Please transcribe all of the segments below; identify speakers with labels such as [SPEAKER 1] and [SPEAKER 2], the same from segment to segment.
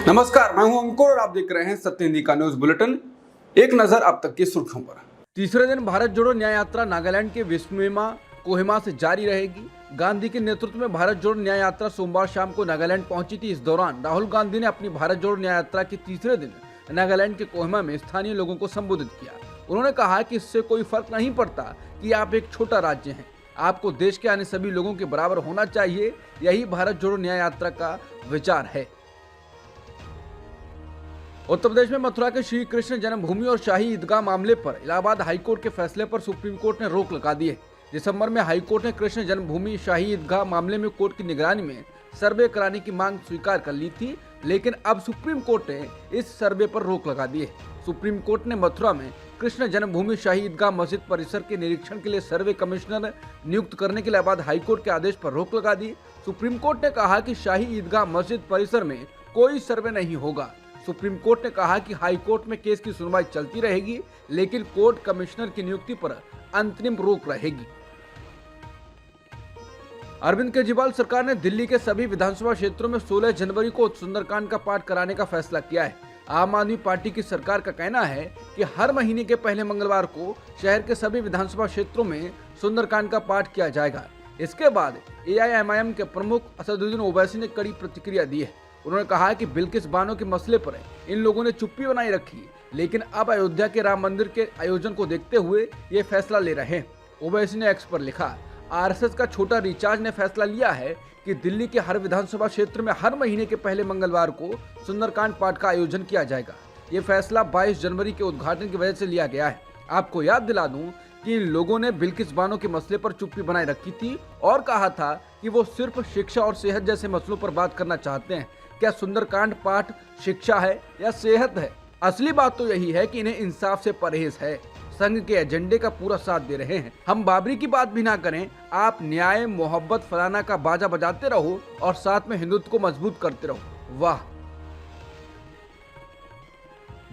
[SPEAKER 1] नमस्कार, मैं हूं अंकुर और आप देख रहे हैं सत्य हिंदी का न्यूज बुलेटिन। एक नजर अब तक की सुर्खियों पर। तीसरे दिन भारत जोड़ो न्याय यात्रा नागालैंड के विस्मेमा कोहिमा से जारी रहेगी। गांधी के नेतृत्व में भारत जोड़ो न्याय यात्रा सोमवार शाम को नागालैंड पहुंची थी। इस दौरान राहुल गांधी ने अपनी भारत जोड़ो न्याय यात्रा के तीसरे दिन नागालैंड के कोहिमा में स्थानीय लोगों को संबोधित किया। उन्होंने कहा कि इससे कोई फर्क नहीं पड़ता कि आप एक छोटा राज्य हैं, आपको देश के आने सभी लोगों के बराबर होना चाहिए। यही भारत जोड़ो न्याय यात्रा का विचार है। उत्तर प्रदेश में मथुरा के श्री कृष्ण जन्मभूमि और शाही ईदगाह मामले पर इलाहाबाद हाईकोर्ट के फैसले पर सुप्रीम कोर्ट ने रोक लगा दी है। दिसंबर में हाईकोर्ट ने कृष्ण जन्मभूमि शाही ईदगाह मामले में कोर्ट की निगरानी में सर्वे कराने की मांग स्वीकार कर ली थी, लेकिन अब सुप्रीम कोर्ट ने इस सर्वे पर रोक लगा दी है। सुप्रीम कोर्ट ने मथुरा में कृष्ण जन्मभूमि शाही ईदगाह मस्जिद परिसर के निरीक्षण के लिए सर्वे कमिश्नर नियुक्त करने के इलाहाबाद हाईकोर्ट के आदेश पर रोक लगा दी। सुप्रीम कोर्ट ने कहा कि शाही ईदगाह मस्जिद परिसर में कोई सर्वे नहीं होगा। सुप्रीम कोर्ट ने कहा कि हाई कोर्ट में केस की सुनवाई चलती रहेगी, लेकिन कोर्ट कमिश्नर की नियुक्ति पर अंतरिम रोक रहेगी। अरविंद केजरीवाल सरकार ने दिल्ली के सभी विधानसभा क्षेत्रों में 16 जनवरी को सुंदरकांड का पाठ कराने का फैसला किया है। आम आदमी पार्टी की सरकार का कहना है कि हर महीने के पहले मंगलवार को शहर के सभी विधानसभा क्षेत्रों में सुंदरकांड का पाठ किया जाएगा। इसके बाद AIMIM के प्रमुख असदुद्दीन ओवैसी ने कड़ी प्रतिक्रिया दी है। उन्होंने कहा कि बिल्किस बानो के मसले पर इन लोगों ने चुप्पी बनाई रखी, लेकिन अब अयोध्या के राम मंदिर के आयोजन को देखते हुए ये फैसला ले रहे हैं। ओवैसी ने एक्स पर लिखा, RSS का छोटा रिचार्ज ने फैसला लिया है कि दिल्ली के हर विधानसभा क्षेत्र में हर महीने के पहले मंगलवार को सुंदरकांड पाठ का आयोजन किया जाएगा। ये फैसला 22 जनवरी के उद्घाटन की वजह से लिया गया है। आपको याद दिला दूं कि इन लोगों ने बिल्किस बानो के मसले पर चुप्पी बनाए रखी थी और कहा था कि वो सिर्फ शिक्षा और सेहत जैसे मसलों पर बात करना चाहते हैं। क्या सुंदरकांड पाठ शिक्षा है या सेहत है? असली बात तो यही है कि इन्हें इंसाफ से परहेज है। संघ के एजेंडे का पूरा साथ दे रहे हैं। हम बाबरी की बात भी ना करें, आप न्याय मोहब्बत फलाना का बाजा बजाते रहो और साथ में हिंदुत्व को मजबूत करते रहो। वाह।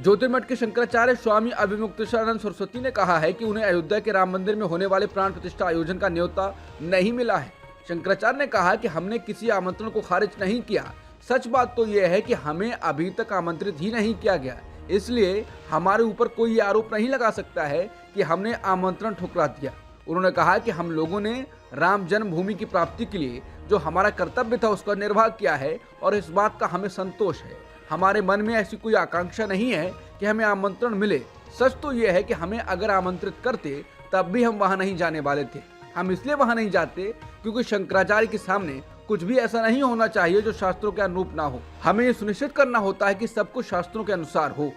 [SPEAKER 1] ज्योतिर्मठ के शंकराचार्य स्वामी अभिमुक्तेश्वरानंद सरस्वती ने कहा है कि उन्हें अयोध्या के राम मंदिर में होने वाले प्राण प्रतिष्ठा आयोजन का न्योता नहीं मिला है। शंकराचार्य ने कहा कि हमने किसी आमंत्रण को खारिज नहीं किया। सच बात तो यह है कि हमें अभी तक आमंत्रित ही नहीं किया गया, इसलिए हमारे ऊपर कोई आरोप नहीं लगा सकता है कि हमने आमंत्रण ठुकरा दिया। उन्होंने कहा कि हम लोगों ने राम जन्मभूमि की प्राप्ति के लिए जो हमारा कर्तव्य था उसका निर्वाह किया है और इस बात का हमें संतोष है। हमारे मन में ऐसी कोई आकांक्षा नहीं है कि हमें आमंत्रण मिले। सच तो यह है कि हमें अगर आमंत्रित करते तब भी हम वहां नहीं जाने वाले थे। हम इसलिए वहां नहीं जाते क्योंकि शंकराचार्य के सामने कुछ भी ऐसा नहीं होना चाहिए जो शास्त्रों के अनुरूप ना हो। हमें ये सुनिश्चित करना होता है कि सब कुछ शास्त्रों के अनुसार हो।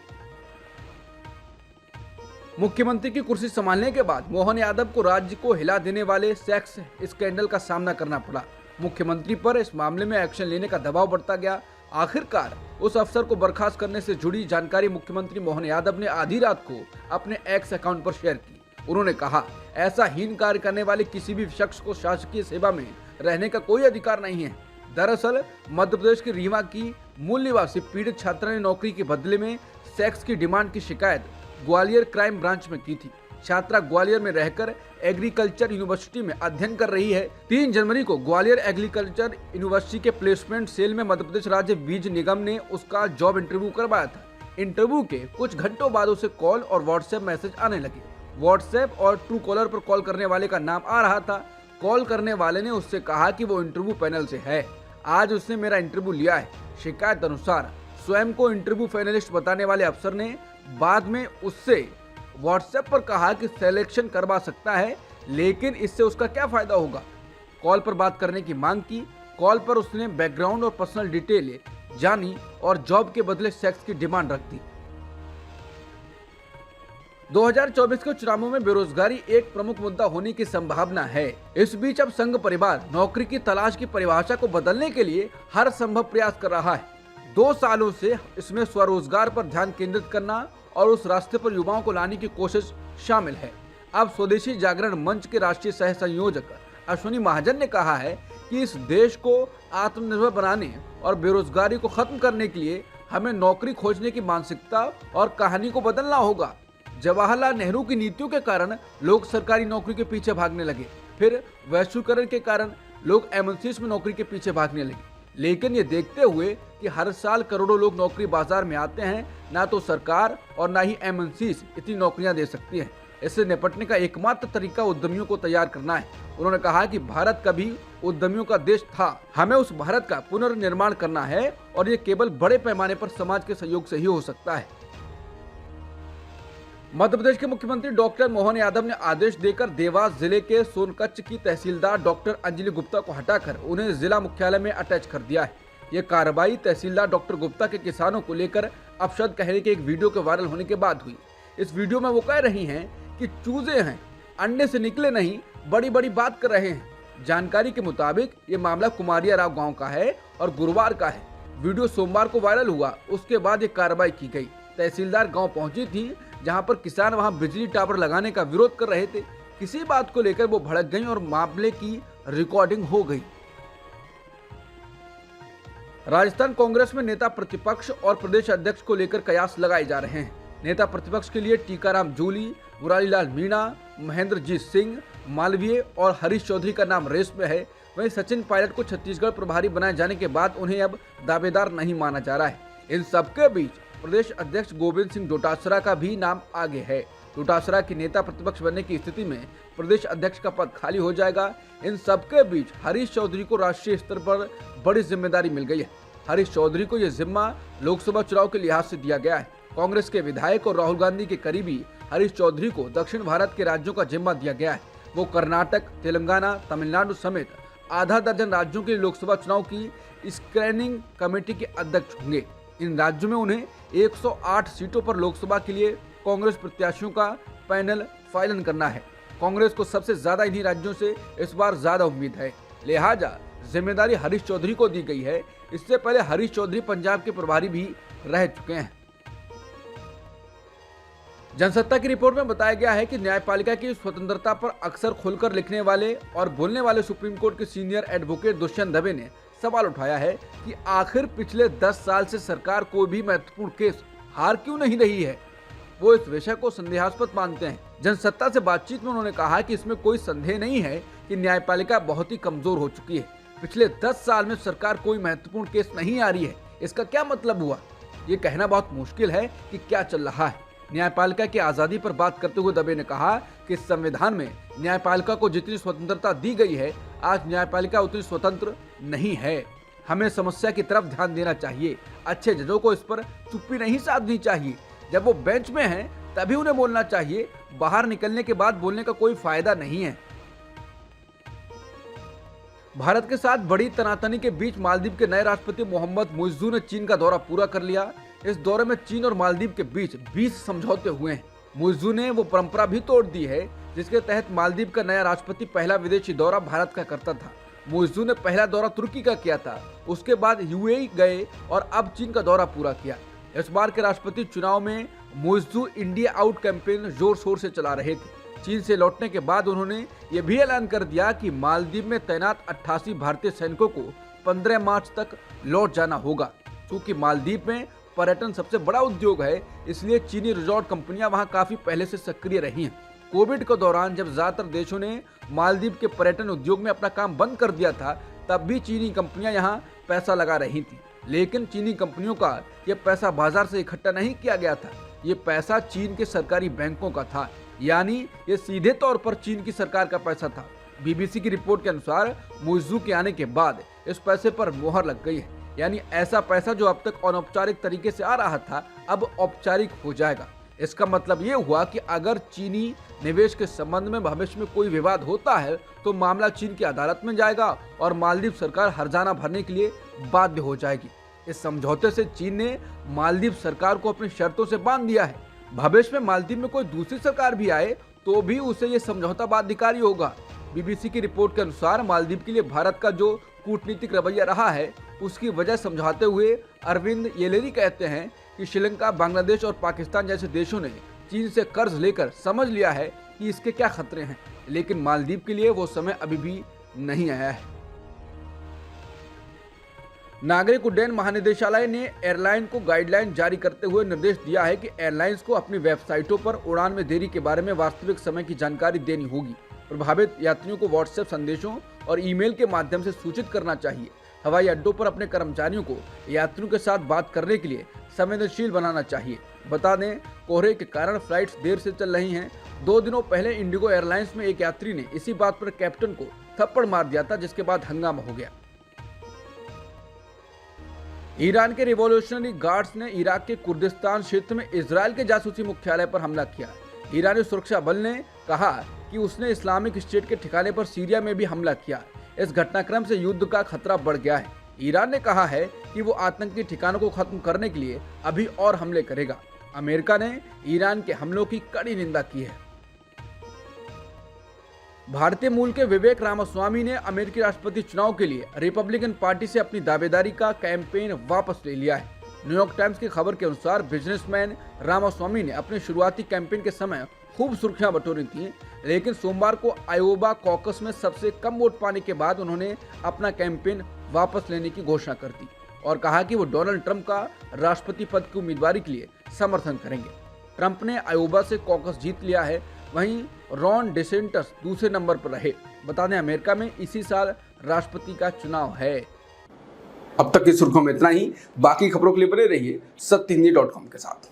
[SPEAKER 1] मुख्यमंत्री की कुर्सी संभालने के बाद मोहन यादव को राज्य को हिला देने वाले सेक्स स्कैंडल का सामना करना पड़ा। मुख्यमंत्री पर इस मामले में एक्शन लेने का दबाव बढ़ता गया। आखिरकार उस अफसर को बर्खास्त करने से जुड़ी जानकारी मुख्यमंत्री मोहन यादव ने आधी रात को अपने एक्स अकाउंट पर शेयर की। उन्होंने कहा, ऐसा हीन कार्य करने वाले किसी भी शख्स को शासकीय सेवा में रहने का कोई अधिकार नहीं है। दरअसल मध्य प्रदेश के रीवा की मूल निवासी पीड़ित छात्रा ने नौकरी के बदले में सेक्स की डिमांड की शिकायत ग्वालियर क्राइम ब्रांच में की थी। छात्रा ग्वालियर में रहकर एग्रीकल्चर यूनिवर्सिटी में अध्ययन कर रही है। 3 जनवरी को ग्वालियर एग्रीकल्चर यूनिवर्सिटी के प्लेसमेंट सेल में मध्य प्रदेश राज्य बीज निगम ने उसका जॉब इंटरव्यू करवाया था। इंटरव्यू के कुछ घंटों बाद उसे कॉल और व्हाट्सएप मैसेज आने लगे। व्हाट्सएप और ट्रू कॉलर पर कॉल करने वाले का नाम आ रहा था। कॉल करने वाले ने उससे कहा कि वो इंटरव्यू पैनल से है। आज उसने मेरा इंटरव्यू लिया है। शिकायत अनुसार स्वयं को इंटरव्यू फाइनलिस्ट बताने वाले अफसर ने बाद में उससे व्हाट्सएप पर कहा कि सिलेक्शन करवा सकता है, लेकिन इससे उसका क्या फायदा होगा। कॉल पर बात करने की मांग की। कॉल पर उसने बैकग्राउंड और पर्सनल डिटेल जानी और जॉब के बदले सेक्स की डिमांड रख दी। 2024 के चुनावों में बेरोजगारी एक प्रमुख मुद्दा होने की संभावना है। इस बीच अब संघ परिवार नौकरी की तलाश की परिभाषा को बदलने के लिए हर संभव प्रयास कर रहा है। 2 सालों से इसमें स्वरोजगार पर ध्यान केंद्रित करना और उस रास्ते पर युवाओं को लाने की कोशिश शामिल है। अब स्वदेशी जागरण मंच के राष्ट्रीय सह संयोजक अश्विनी महाजन ने कहा है कि इस देश को आत्मनिर्भर बनाने और बेरोजगारी को खत्म करने के लिए हमें नौकरी खोजने की मानसिकता और कहानी को बदलना होगा। जवाहरलाल नेहरू की नीतियों के कारण लोग सरकारी नौकरी के पीछे भागने लगे, फिर वैश्वीकरण के कारण लोग MNCs में नौकरी के पीछे भागने लगे, लेकिन ये देखते हुए कि हर साल करोड़ों लोग नौकरी बाजार में आते हैं, ना तो सरकार और ना ही एमएनसीज इतनी नौकरियां दे सकती हैं। इससे निपटने का एकमात्र तरीका उद्यमियों को तैयार करना है। उन्होंने कहा कि भारत कभी उद्यमियों का देश था, हमें उस भारत का पुनर्निर्माण करना है और ये केवल बड़े पैमाने पर समाज के सहयोग से ही हो सकता है। मध्य प्रदेश के मुख्यमंत्री डॉक्टर मोहन यादव ने आदेश देकर देवास जिले के सोनकच्छ की तहसीलदार डॉक्टर अंजलि गुप्ता को हटाकर उन्हें जिला मुख्यालय में अटैच कर दिया है। ये कार्रवाई तहसीलदार डॉक्टर गुप्ता के किसानों को लेकर अपशब्द कहने के एक वीडियो के वायरल होने के बाद हुई। इस वीडियो में वो कह रही हैं कि चूजे हैं, अंडे से निकले नहीं, बड़ी बड़ी बात कर रहे हैं। जानकारी के मुताबिक ये मामला कुमारिया राव गाँव का है और गुरुवार का है। वीडियो सोमवार को वायरल हुआ, उसके बाद ये कार्रवाई की गई। तहसीलदार गाँव पहुंची थी, जहां पर किसान वहां बिजली टावर लगाने का विरोध कर रहे थे। किसी बात को लेकर वो भड़क गईं और मामले की रिकॉर्डिंग हो गई। राजस्थान कांग्रेस में नेता प्रतिपक्ष और प्रदेश अध्यक्ष को लेकर कयास लगाए जा रहे हैं। नेता प्रतिपक्ष के लिए टीकाराम जूली, मुरारीलाल मीणा, महेंद्रजीत सिंह, मालवीय और हरीश चौधरी का नाम रेस में है। वहीं सचिन पायलट को छत्तीसगढ़ प्रभारी बनाए जाने के बाद उन्हें अब दावेदार नहीं माना जा रहा है। इन सबके बीच प्रदेश अध्यक्ष गोविंद सिंह डोटासरा का भी नाम आगे है। डोटासरा की नेता प्रतिपक्ष बनने की स्थिति में प्रदेश अध्यक्ष का पद खाली हो जाएगा। इन सबके बीच हरीश चौधरी को राष्ट्रीय स्तर पर बड़ी जिम्मेदारी मिल गई है। हरीश चौधरी को यह जिम्मा लोकसभा चुनाव के लिहाज से दिया गया है। कांग्रेस के विधायक और राहुल गांधी के करीबी हरीश चौधरी को दक्षिण भारत के राज्यों का जिम्मा दिया गया है। वो कर्नाटक, तेलंगाना, तमिलनाडु समेत आधा दर्जन राज्यों के लोकसभा चुनाव की स्क्रीनिंग कमेटी के अध्यक्ष होंगे। इन राज्यों में उन्हें 108 सीटों पर लोकसभा के लिए कांग्रेस प्रत्याशियों का पैनल फाइनल करना है। कांग्रेस को सबसे ज्यादा इन्हीं राज्यों से इस बार ज्यादा उम्मीद है, लिहाजा जिम्मेदारी हरीश चौधरी को दी गई है। इससे पहले हरीश चौधरी पंजाब के प्रभारी भी रह चुके हैं। जनसत्ता की रिपोर्ट में बताया गया है कि न्यायपालिका की स्वतंत्रता पर अक्सर खुलकर लिखने वाले और बोलने वाले सुप्रीम कोर्ट के सीनियर एडवोकेट दुष्यंत दवे ने सवाल उठाया है कि आखिर पिछले 10 साल से सरकार कोई भी महत्वपूर्ण केस हार क्यों नहीं रही है। वो इस विषय को संदेहास्पद मानते हैं। जनसत्ता से बातचीत में उन्होंने कहा कि इसमें कोई संदेह नहीं है कि न्यायपालिका बहुत ही कमजोर हो चुकी है। पिछले 10 साल में सरकार कोई महत्वपूर्ण केस नहीं आ रही है, इसका क्या मतलब हुआ? ये कहना बहुत मुश्किल है कि क्या चल रहा है। न्यायपालिका की आजादी पर बात करते हुए दवे ने कहा कि संविधान में न्यायपालिका को जितनी स्वतंत्रता दी गई है, आज न्यायपालिका उतनी स्वतंत्र नहीं है। हमें समस्या की तरफ ध्यान देना चाहिए। अच्छे जजों को इस पर चुप्पी नहीं साधनी चाहिए। जब वो बेंच में हैं, तभी उन्हें बोलना चाहिए। बाहर निकलने के बाद बोलने का कोई फायदा नहीं है। भारत के साथ बड़ी तनातनी के बीच मालदीव के नए राष्ट्रपति मोहम्मद मुइज्जू ने चीन का दौरा पूरा कर लिया। इस दौरे में चीन और मालदीव के बीच 20 समझौते हुए हैं। मुइज्जू ने वो परंपरा भी तोड़ दी है जिसके तहत मालदीव का नया राष्ट्रपति पहला विदेशी दौरा भारत का करता था। मुइज्जू ने पहला दौरा तुर्की का किया था, उसके बाद यूएई गए और अब चीन का दौरा पूरा किया। इस बार के राष्ट्रपति चुनाव में मुइज्जू इंडिया आउट कैंपेन जोर शोर से चला रहे थे। चीन से लौटने के बाद उन्होंने ये भी ऐलान कर दिया कि मालदीव में तैनात 88 भारतीय सैनिकों को 15 मार्च तक लौट जाना होगा। क्योंकि मालदीव में पर्यटन सबसे बड़ा उद्योग है, इसलिए चीनी रिजॉर्ट कंपनियां वहां काफी पहले से सक्रिय रही हैं। कोविड के दौरान जब ज्यादातर देशों ने मालदीव के पर्यटन उद्योग में अपना काम बंद कर दिया था, तब भी चीनी कंपनियां यहां पैसा लगा रही थी। लेकिन चीनी कंपनियों का यह पैसा बाजार से इकट्ठा नहीं किया गया था, ये पैसा चीन के सरकारी बैंकों का था, यानी ये सीधे तौर पर चीन की सरकार का पैसा था। बीबीसी की रिपोर्ट के अनुसार मुइज्जू के आने के बाद इस पैसे पर मोहर लग गई है, यानी ऐसा पैसा जो अब तक अनौपचारिक तरीके से आ रहा था, अब औपचारिक हो जाएगा। इसका मतलब ये हुआ कि अगर चीनी निवेश के संबंध में भविष्य में कोई विवाद होता है तो मामला चीन की अदालत में जाएगा और मालदीव सरकार हर्जाना भरने के लिए बाध्य हो जाएगी। इस समझौते से चीन ने मालदीव सरकार को अपनी शर्तों से बांध दिया है। भविष्य में मालदीव में कोई दूसरी सरकार भी आए तो भी उसे ये समझौता बाध्यकारी होगा। बीबीसी की रिपोर्ट के अनुसार मालदीव के लिए भारत का जो कूटनीतिक रवैया रहा है, उसकी वजह समझाते हुए अरविंद येलेरी कहते हैं कि श्रीलंका, बांग्लादेश और पाकिस्तान जैसे देशों ने चीन से कर्ज लेकर समझ लिया है कि इसके क्या खतरे हैं, लेकिन मालदीव के लिए वो समय अभी भी नहीं आया है। नागरिक उड्डयन महानिदेशालय ने एयरलाइन को गाइडलाइन जारी करते हुए निर्देश दिया है कि एयरलाइंस को अपनी वेबसाइटों पर उड़ान में देरी के बारे में वास्तविक समय की जानकारी देनी होगी। प्रभावित यात्रियों को व्हाट्सएप संदेशों और ईमेल के माध्यम से सूचित करना चाहिए। हवाई अड्डों पर अपने कर्मचारियों को यात्रियों के साथ बात करने के लिए संवेदनशील बनाना चाहिए। बता दें, कोहरे के कारण फ्लाइट्स देर से चल रही हैं। 2 दिनों पहले इंडिगो एयरलाइंस में एक यात्री ने इसी बात पर कैप्टन को थप्पड़ मार दिया था, जिसके बाद हंगामा हो गया। ईरान के रिवॉल्यूशनरी गार्ड्स ने इराक के कुर्दिस्तान क्षेत्र में इजरायल के जासूसी मुख्यालय पर हमला किया। ईरानी सुरक्षा बल ने कहा कि उसने इस्लामिक स्टेट के ठिकाने पर सीरिया में भी हमला किया। इस घटनाक्रम से युद्ध का खतरा बढ़ गया है। ईरान ने कहा है कि वो आतंकी ठिकानों को खत्म करने के लिए अभी और हमले करेगा। अमेरिका ने ईरान के हमलों की कड़ी निंदा की है। भारतीय मूल के विवेक रामास्वामी ने अमेरिकी राष्ट्रपति चुनाव के लिए रिपब्लिकन पार्टी से अपनी दावेदारी का कैंपेन वापस ले लिया है। न्यूयॉर्क टाइम्स की खबर के अनुसार बिजनेसमैन रामास्वामी ने अपने शुरुआती कैंपेन के समय खूब सुर्खियां बटोरी थी, लेकिन सोमवार को आयोवा कॉकस में सबसे कम वोट पाने के बाद उन्होंने अपना कैंपेन वापस लेने की घोषणा कर दी और कहा कि वो डोनाल्ड ट्रंप का राष्ट्रपति पद की उम्मीदवारी के लिए समर्थन करेंगे। ट्रंप ने आयोवा से कॉकस जीत लिया है, वहीं रॉन डिसेंटस दूसरे नंबर पर रहे। बता दें, अमेरिका में इसी साल राष्ट्रपति का चुनाव है। अब तक की सुर्खियों में इतना ही। बाकी खबरों के लिए बने रहिए सत्य हिंदी.com के साथ।